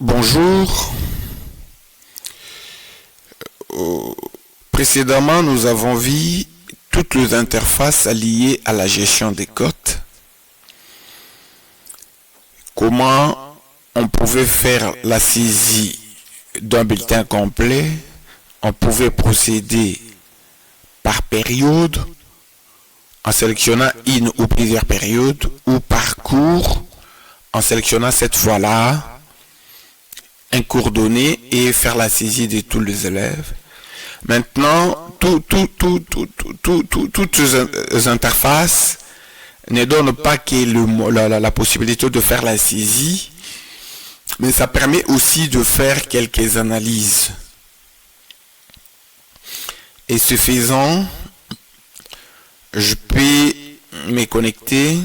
Bonjour. Précédemment, nous avons vu toutes les interfaces liées à la gestion des cotes. Comment on pouvait faire la saisie d'un bulletin complet. On pouvait procéder par période en sélectionnant une ou plusieurs périodes ou par cours en sélectionnant cette fois-là un cours donné et faire la saisie de tous les élèves. Maintenant, toutes les interfaces ne donnent pas que la possibilité de faire la saisie, mais ça permet aussi de faire quelques analyses. Et ce faisant, je peux me connecter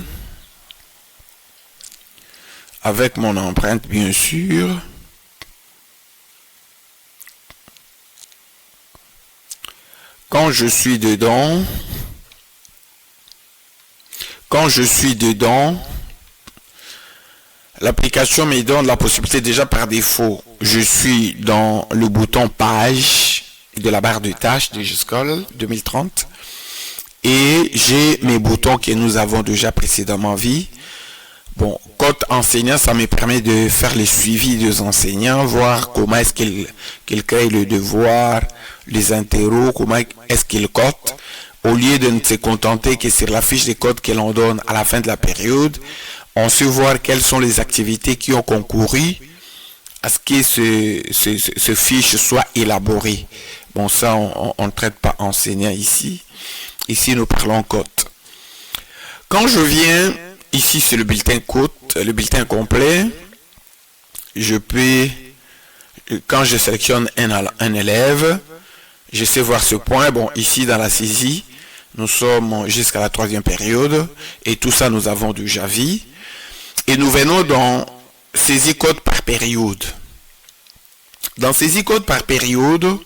avec mon empreinte, bien sûr. Quand je suis dedans, l'application me donne la possibilité déjà par défaut. Je suis dans le bouton page de la barre de tâches de GESCOL 2030 et j'ai mes boutons que nous avons déjà précédemment vus. Bon, code enseignant, ça me permet de faire le suivi des enseignants, voir comment est-ce qu'ils créent le devoir, les interros, comment est-ce qu'ils codent, au lieu de ne se contenter que sur la fiche de code que l'on donne à la fin de la période, on sait voir quelles sont les activités qui ont concouru à ce que ce fiche soit élaboré. Bon, ça, on ne traite pas enseignant ici. Ici, nous parlons code. Quand je viens, ici, c'est le bulletin code, le bulletin complet. Je peux, quand je sélectionne un élève, je sais voir ce point. Bon, ici, dans la saisie, nous sommes jusqu'à la 3e période. Et tout ça, nous avons déjà vu. Et nous venons dans saisie code par période. Dans saisie code par période,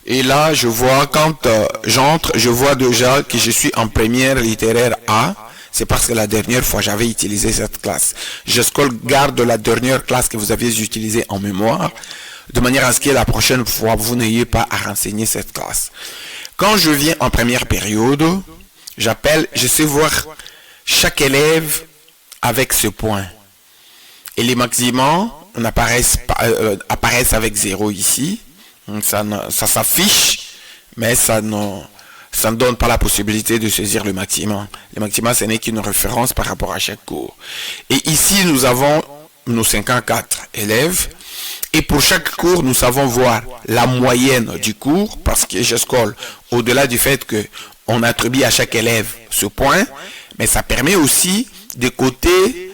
et là, je vois, quand j'entre, je vois déjà que je suis en première littéraire A. C'est parce que la dernière fois, j'avais utilisé cette classe. GESCOL garde la dernière classe que vous aviez utilisée en mémoire, de manière à ce que la prochaine fois, vous n'ayez pas à renseigner cette classe. Quand je viens en première période, je sais voir chaque élève avec ce point. Et les maximums apparaissent avec 0 ici. Ça s'affiche, mais ça ne donne pas la possibilité de saisir le maximum. Le maximum, ce n'est qu'une référence par rapport à chaque cours. Et ici, nous avons nos 54 élèves. Et pour chaque cours, nous savons voir la moyenne du cours, parce que GESCOL, au-delà du fait qu'on attribue à chaque élève ce point, mais ça permet aussi de coter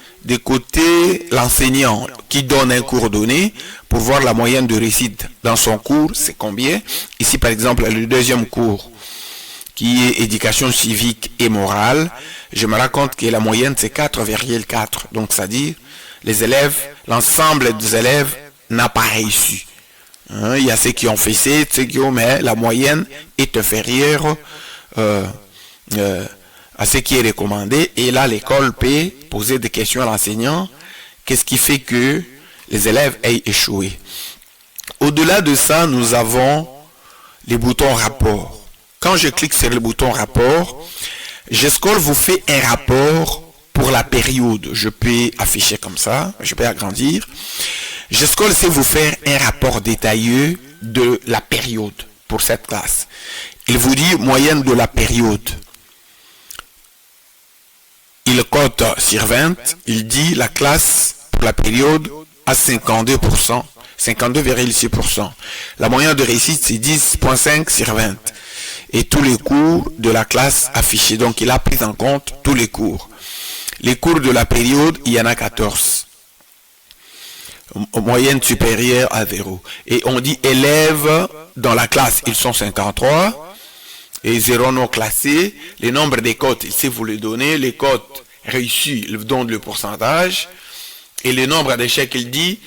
l'enseignant qui donne un cours donné pour voir la moyenne de réussite dans son cours, c'est combien. Ici, par exemple, le deuxième cours, qui est éducation civique et morale, je me rends compte que la moyenne, c'est 4,4. Donc, c'est-à-dire, l'ensemble des élèves n'a pas réussi. Il y a ceux qui ont fait ceux qui ont, mais la moyenne est inférieure à ce qui est recommandé. Et là, l'école peut poser des questions à l'enseignant. Qu'est-ce qui fait que les élèves aient échoué? Au-delà de ça, nous avons les boutons rapport. Quand je clique sur le bouton rapport, GESCOL vous fait un rapport pour la période. Je peux afficher comme ça, je peux agrandir. GESCOL sait vous faire un rapport détaillé de la période pour cette classe. Il vous dit moyenne de la période. Il cote sur 20, il dit la classe pour la période à 52%, 52,6%. La moyenne de réussite, c'est 10,5 sur 20. Et tous les cours de la classe affichés. Donc, il a pris en compte tous les cours. Les cours de la période, il y en a 14. Moyenne supérieure à 0. Et on dit élèves dans la classe, ils sont 53. Et 0 non classé. Les nombres des cotes, ici vous les donnez. Les cotes réussies, ils donnent le pourcentage. Et le nombre d'échecs, il dit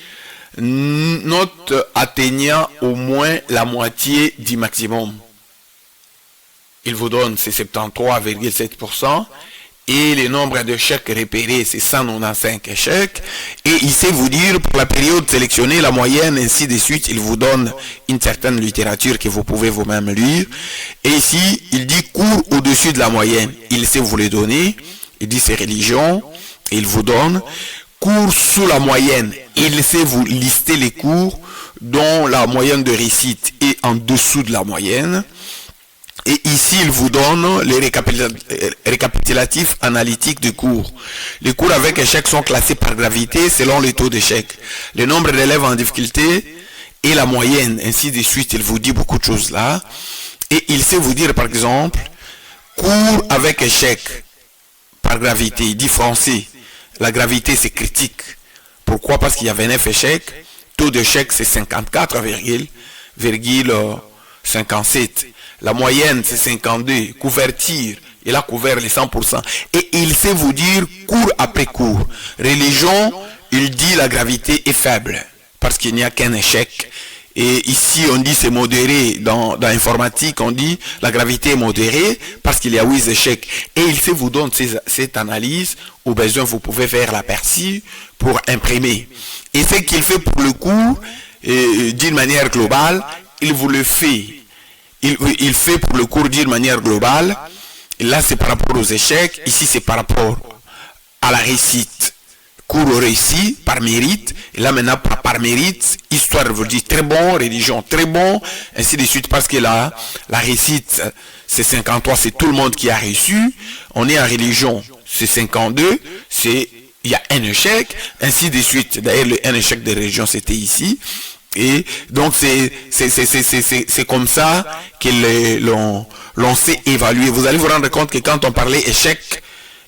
note atteignant au moins la moitié du maximum. Il vous donne ces 73,7%. Et le nombre d'échecs repérés, c'est 195 échecs. Et il sait vous dire, pour la période sélectionnée, la moyenne, ainsi de suite, il vous donne une certaine littérature que vous pouvez vous-même lire. Et ici, il dit cours au-dessus de la moyenne. Il sait vous les donner. Il dit c'est religion. Il vous donne. Cours sous la moyenne. Il sait vous lister les cours dont la moyenne de réussite est en dessous de la moyenne. Et ici, il vous donne les récapitulatifs analytiques du cours. Les cours avec échec sont classés par gravité selon les taux d'échec. Le nombre d'élèves en difficulté et la moyenne, ainsi de suite. Il vous dit beaucoup de choses là. Et il sait vous dire, par exemple, cours avec échec par gravité. Il dit français. La gravité, c'est critique. Pourquoi? Parce qu'il y a 29 échecs. Taux d'échec, c'est 54,57. La moyenne, c'est 52. Couverture, il a couvert les 100%. Et il sait vous dire cours après cours. Religion, il dit la gravité est faible. Parce qu'il n'y a qu'un échec. Et ici, on dit c'est modéré. Dans l'informatique, on dit la gravité est modérée parce qu'il y a 8 échecs. Et il sait vous donner cette analyse. Au besoin, vous pouvez faire l'aperçu pour imprimer. Et ce qu'il fait pour le cours, d'une manière globale, il vous le fait. Il fait pour le cours d'une manière globale. Et là, c'est par rapport aux échecs. Ici, c'est par rapport à la réussite. Cours au réussi par mérite. Et là, maintenant, par mérite, histoire, vous dit très bon, religion très bon, ainsi de suite. Parce que là, la réussite, c'est 53, c'est tout le monde qui a réussi. On est en religion, c'est 52, il y a un échec, ainsi de suite. D'ailleurs, un échec de religion, c'était ici. Et donc c'est comme ça que l'on sait évaluer. Vous allez vous rendre compte que quand on parlait échec,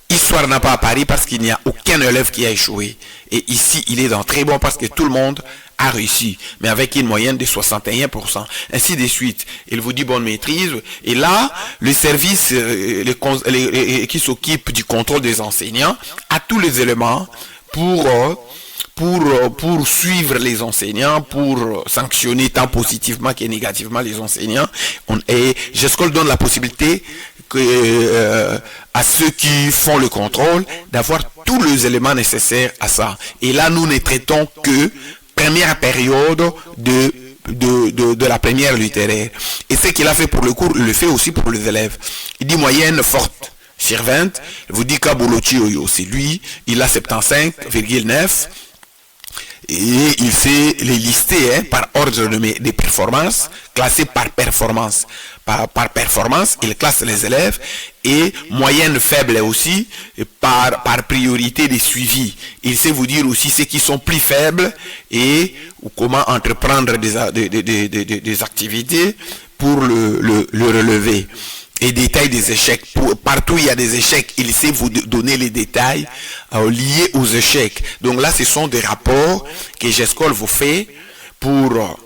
histoire n'a pas apparu parce qu'il n'y a aucun élève qui a échoué. Et ici, il est dans très bon parce que tout le monde a réussi, mais avec une moyenne de 61%. Ainsi de suite. Il vous dit bonne maîtrise. Et là, le service qui s'occupe du contrôle des enseignants a tous les éléments pour suivre les enseignants, pour sanctionner tant positivement que négativement les enseignants. Et GESCOL donne la possibilité à ceux qui font le contrôle d'avoir tous les éléments nécessaires à ça. Et là, nous ne traitons que première période de la première littéraire. Et ce qu'il a fait pour le cours, il le fait aussi pour les élèves. Il dit moyenne forte sur 20. Il vous dit Kabolochi Oyo, c'est lui, il a 75,9. Et il sait les lister par ordre de performance, classé par performance. Par performance, il classe les élèves et moyenne faible aussi par priorité des suivis. Il sait vous dire aussi ceux qui sont plus faibles et comment entreprendre des activités pour le relever. Et détails des échecs. Partout il y a des échecs, il sait vous donner les détails liés aux échecs. Donc là, ce sont des rapports que GESCOL vous fait pour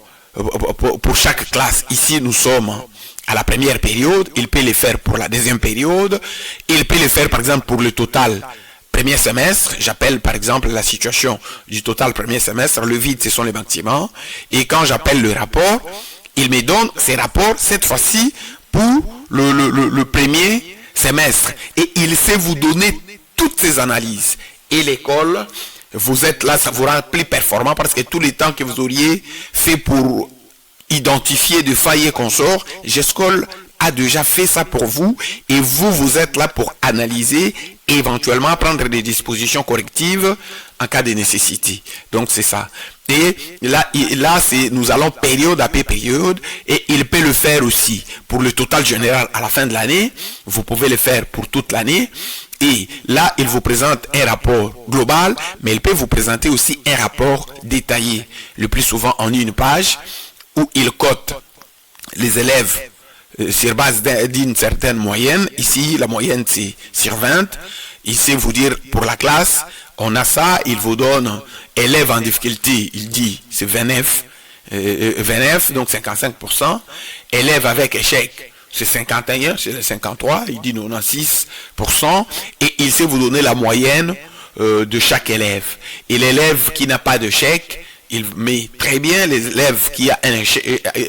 chaque classe. Ici, nous sommes à la première période. Il peut les faire pour la deuxième période. Il peut les faire, par exemple, pour le total premier semestre. J'appelle, par exemple, la situation du total premier semestre. Le vide, ce sont les bâtiments. Et quand j'appelle le rapport, il me donne ces rapports, cette fois-ci, pour le premier semestre. Et il sait vous donner toutes ces analyses. Et l'école, vous êtes là, ça vous rend plus performant parce que tous les temps que vous auriez fait pour identifier des failles et consorts, GESCOL a déjà fait ça pour vous et vous êtes là pour analyser et éventuellement prendre des dispositions correctives en cas de nécessité. Donc c'est ça. Et là nous allons période après période et il peut le faire aussi pour le total général à la fin de l'année. Vous pouvez le faire pour toute l'année. Et là, il vous présente un rapport global, mais il peut vous présenter aussi un rapport détaillé, le plus souvent en une page, où il cote les élèves sur base d'une certaine moyenne. Ici, la moyenne, c'est sur 20. Il sait vous dire, pour la classe, on a ça, il vous donne élèves en difficulté, il dit, c'est 29, donc 55%. Élèves avec échec, c'est 51, c'est 53, il dit 96%. Et il sait vous donner la moyenne de chaque élève. Et l'élève qui n'a pas d'échec, il met très bien les élèves qui a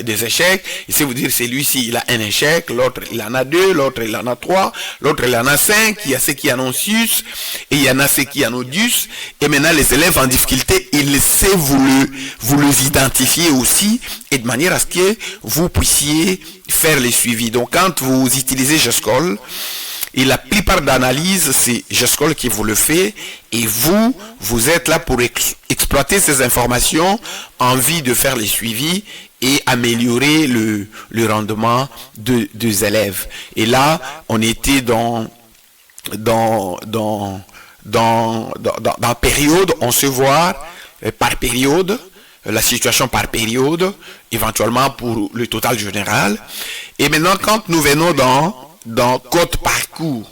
des échecs. Il sait vous dire, celui-ci, il a un échec, l'autre, il en a 2, l'autre, il en a 3, l'autre, il en a 5, il y a ceux qui en ont 6, et il y en a ceux qui en ont 10. Et maintenant, les élèves en difficulté, il sait vous les identifier aussi, et de manière à ce que vous puissiez faire les suivis. Donc, quand vous utilisez GESCOL, et la plupart d'analyses, c'est GESCOL qui vous le fait, et vous êtes là pour exploiter ces informations en vue de faire les suivis et améliorer le rendement des élèves. Et là, on était dans période, on se voit par période, la situation par période, éventuellement pour le total général. Et maintenant, quand nous venons dans code parcours,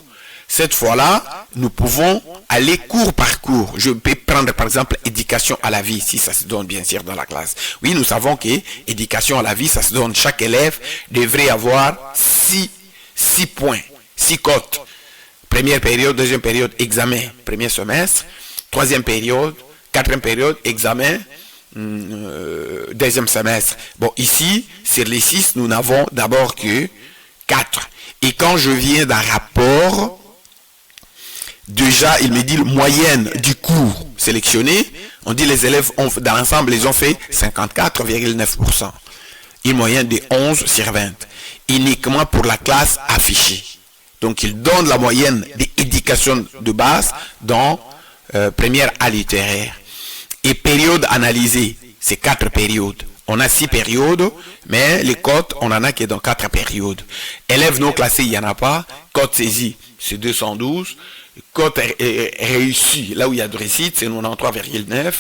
cette fois-là, nous pouvons aller cours par cours. Je peux prendre par exemple éducation à la vie, si ça se donne bien sûr dans la classe. Oui, nous savons que éducation à la vie, ça se donne, chaque élève devrait avoir 6 points, 6 cotes. Première période, deuxième période, examen, premier semestre, troisième période, quatrième période, examen, deuxième semestre. Bon, ici, sur les 6, nous n'avons d'abord que 4. Et quand je viens d'un rapport, déjà, il me dit moyenne du cours sélectionné. On dit les élèves, dans l'ensemble, ils ont fait 54,9%. Une moyenne de 11 sur 20. Uniquement pour la classe affichée. Donc, il donne la moyenne d'éducation de base dans première A littéraire. Et période analysée, c'est 4 périodes. On a 6 périodes, mais les cotes, on en a qui est dans 4 périodes. Élèves non classés, il n'y en a pas. Cote saisie, c'est 212. Cote réussie, là où il y a de réussite, c'est 93,9.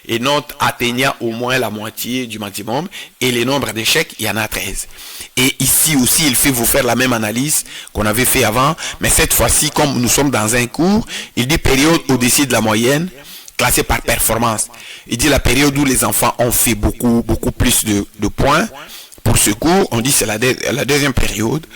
Et note atteignant au moins la moitié du maximum. Et les nombres d'échecs, il y en a 13. Et ici aussi, il fait vous faire la même analyse qu'on avait fait avant. Mais cette fois-ci, comme nous sommes dans un cours, il dit période au-dessus de la moyenne, classé par performance. Il dit la période où les enfants ont fait beaucoup plus de points. Pour ce cours, on dit c'est la deuxième période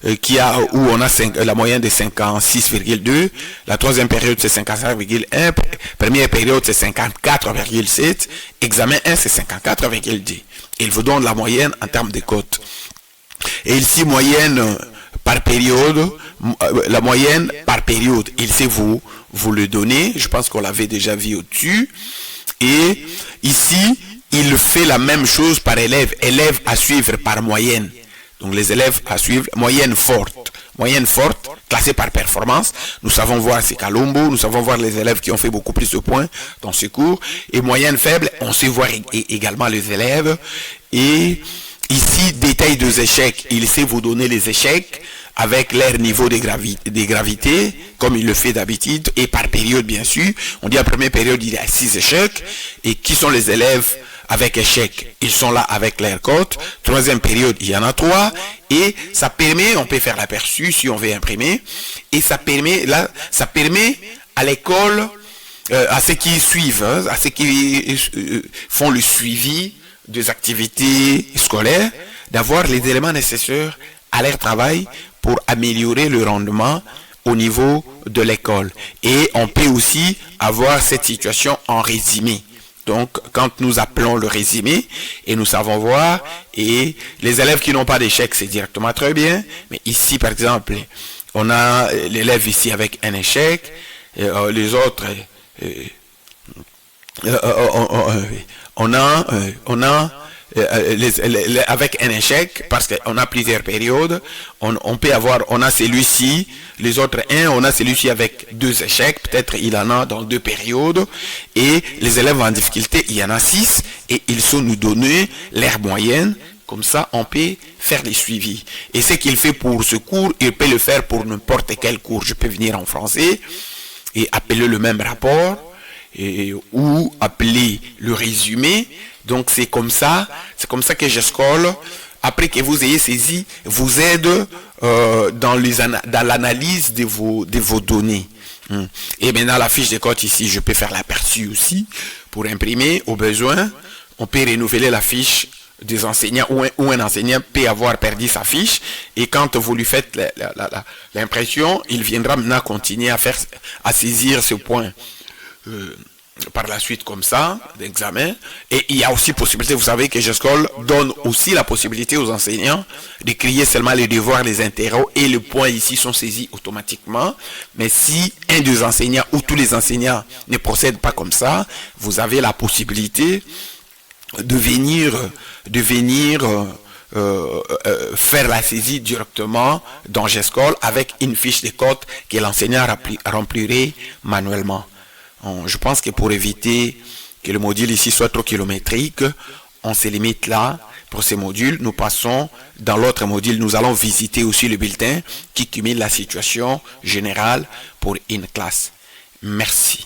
où on a la moyenne de 56,2. La troisième période, c'est 55,1. Première période, c'est 54,7. Examen 1, c'est 54,2. Il vous donne la moyenne en termes de cotes. Et ici, moyenne par période, la moyenne par période, il sait vous le donner. Je pense qu'on l'avait déjà vu au-dessus. Et ici, il fait la même chose par élève. Élève à suivre par moyenne. Donc les élèves à suivre, moyenne forte, classée par performance. Nous savons voir ces Kalombo, nous savons voir les élèves qui ont fait beaucoup plus de points dans ce cours. Et moyenne faible, on sait voir également les élèves. Et ici, détail des échecs. Il sait vous donner les échecs avec leur niveau de gravité, comme il le fait d'habitude, et par période, bien sûr. On dit en première période, il y a 6 échecs. Et qui sont les élèves avec échec? Ils sont là avec leur cote. Troisième période, il y en a 3. Et ça permet, on peut faire l'aperçu si on veut imprimer. Et ça permet à l'école, à ceux qui suivent, à ceux qui font le suivi des activités scolaires, d'avoir les éléments nécessaires à leur travail pour améliorer le rendement au niveau de l'école. Et on peut aussi avoir cette situation en résumé. Donc, quand nous appelons le résumé, et nous savons voir, et les élèves qui n'ont pas d'échec, c'est directement très bien. Mais ici, par exemple, on a l'élève ici avec un échec, les autres, on a avec un échec, parce qu'on a plusieurs périodes, on peut avoir, on a celui-ci, les autres on a celui-ci avec 2 échecs, peut-être il en a dans 2 périodes, et les élèves en difficulté, il y en a 6, et ils sont nous donner leur moyenne, comme ça on peut faire les suivis. Et ce qu'il fait pour ce cours, il peut le faire pour n'importe quel cours. Je peux venir en français, et appeler le même rapport, ou appeler le résumé. Donc c'est comme ça que GESCOL, après que vous ayez saisi, vous aide dans l'analyse de vos données. Et maintenant la fiche de cote ici, je peux faire l'aperçu aussi pour imprimer au besoin. On peut renouveler la fiche des enseignants ou un enseignant peut avoir perdu sa fiche, et quand vous lui faites l'impression, il viendra maintenant continuer à saisir ce point. par la suite comme ça, d'examen. Et il y a aussi possibilité, vous savez que GESCOL donne aussi la possibilité aux enseignants d'écrire seulement les devoirs, les interros, et les points ici sont saisis automatiquement. Mais si un des enseignants ou tous les enseignants ne procèdent pas comme ça, vous avez la possibilité de venir faire la saisie directement dans GESCOL avec une fiche de code que l'enseignant remplirait manuellement. Je pense que pour éviter que le module ici soit trop kilométrique, on se limite là pour ces modules. Nous passons dans l'autre module, nous allons visiter aussi le bulletin qui cumule la situation générale pour une classe. Merci.